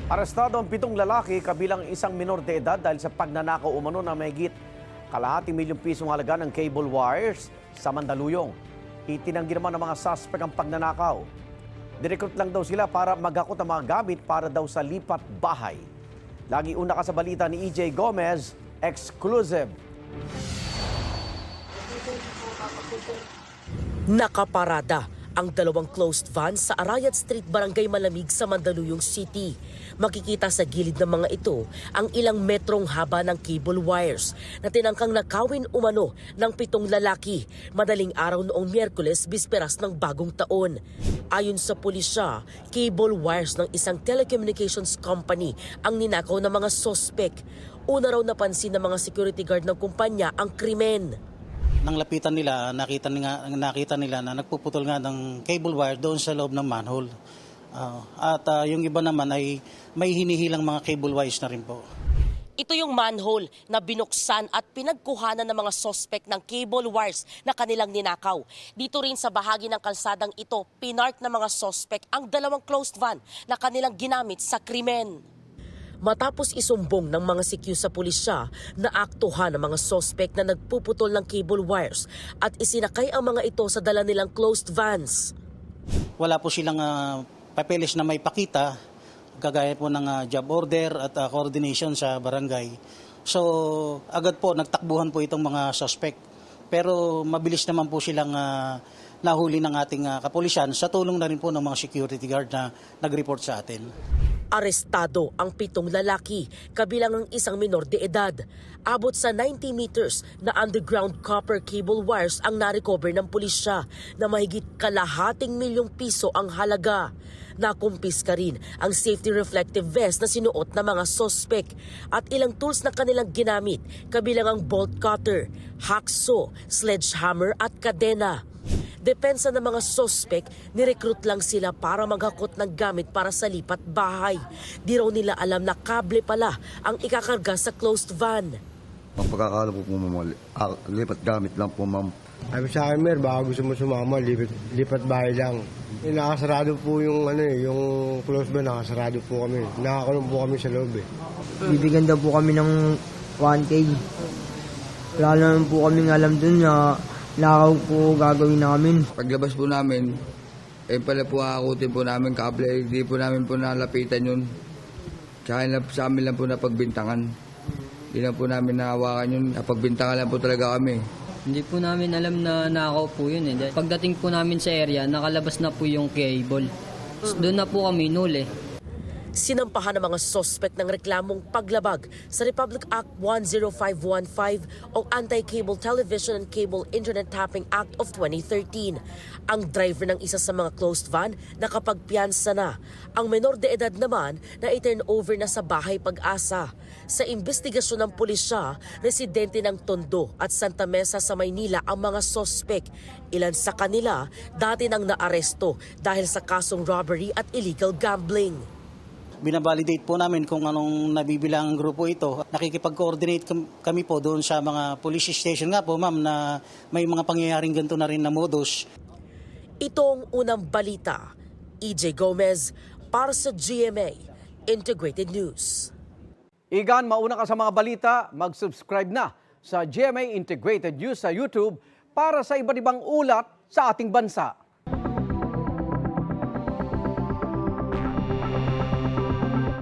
Arestado ang 7 lalaki kabilang isang minor de edad dahil sa pagnanakaw umano na mahigit kalahating milyong pisong halaga ng cable wires sa Mandaluyong. Itinanggi naman ng mga suspect ang pagnanakaw. Direkrut lang daw sila para maghakot ang mga gamit para daw sa lipat bahay. Lagi una ka sa balita ni EJ Gomez, exclusive. Nakaparada ang dalawang closed van sa Arayat Street, Barangay Malamig sa Mandaluyong City. Makikita sa gilid ng mga ito ang ilang metrong haba ng cable wires na tinangkang nakawin umano ng 7 lalaki madaling araw noong Miyerkules, bisperas ng bagong taon. Ayon sa pulisya, cable wires ng isang telecommunications company ang ninakaw ng mga sospek. Una raw napansin ng mga security guard ng kumpanya ang krimen. Nang lapitan nila, nakita nila na nagpuputol nga ng cable wire doon sa loob ng manhole. Yung iba naman ay may hinihilang mga cable wires na rin po. Ito yung manhole na binuksan at pinagkuhanan ng mga sospek ng cable wires na kanilang ninakaw. Dito rin sa bahagi ng kalsadang ito, pinark ng mga sospek ang dalawang closed van na kanilang ginamit sa krimen. Matapos isumbong ng mga CQ sa pulisya, naaktuhan ang mga sospek na nagpuputol ng cable wires at isinakay ang mga ito sa dala nilang closed vans. Wala po silang papeles na may pakita, kagaya po ng job order at coordination sa barangay. So agad po nagtakbuhan po itong mga suspect. Pero mabilis naman po silang nahuli ng ating kapulisan sa tulong na rin po ng mga security guard na nag-report sa atin. Arestado ang 7 lalaki, kabilang ang isang minor de edad. Abot sa 90 meters na underground copper cable wires ang narecover ng pulisya na mahigit kalahating milyong piso ang halaga. Nakumpiska rin ang safety reflective vest na sinuot ng mga sospek at ilang tools na kanilang ginamit, kabilang ang bolt cutter, hacksaw, sledgehammer at kadena. Depensa ng mga sospek, nirecruit lang sila para maghakot ng gamit para sa lipat bahay. Di raw nila alam na kable pala ang ikakarga sa closed van. Ang pagkakala po ma'am, lipat gamit lang po ma'am. Sabi sa akin, Mer, baka gusto mo sumama, lipat bahay lang. Nakasarado po yung closed van, nakasarado po kami. Nakakulong po kami sa loob eh. Bibigyan daw po kami ng 1K. Wala naman po kaming alam dun na lakaw po gagawin namin. Paglabas po namin, pala po akutin po namin kable, hindi po namin po nalapitan yun. Tsaka sa amin lang po napagbintangan. Hindi lang po namin nahawakan yun, napagbintangan lang po talaga kami. Hindi po namin alam na nakaw po yun eh. Pagdating po namin sa area, nakalabas na po yung cable. Doon na po kami nuli. Sinampahan ng mga sospek ng reklamong paglabag sa Republic Act 10515 o Anti-Cable Television and Cable Internet Tapping Act of 2013. Ang driver ng isa sa mga closed van nakapagpiyansa na. Ang menor de edad naman na i-turn over na sa Bahay Pag-asa. Sa investigasyon ng pulisya, residente ng Tondo at Santa Mesa sa Maynila ang mga sospek. Ilan sa kanila dati nang naaresto dahil sa kasong robbery at illegal gambling. Binabalidate po namin kung anong nabibilang ang grupo ito. Nakikipag-coordinate kami po doon sa mga police station nga po ma'am na may mga pangyayaring ganito na rin na modus. Ito ang unang balita. EJ Gomez para sa GMA Integrated News. Igan, mauna ka sa mga balita, mag-subscribe na sa GMA Integrated News sa YouTube para sa iba't ibang ulat sa ating bansa.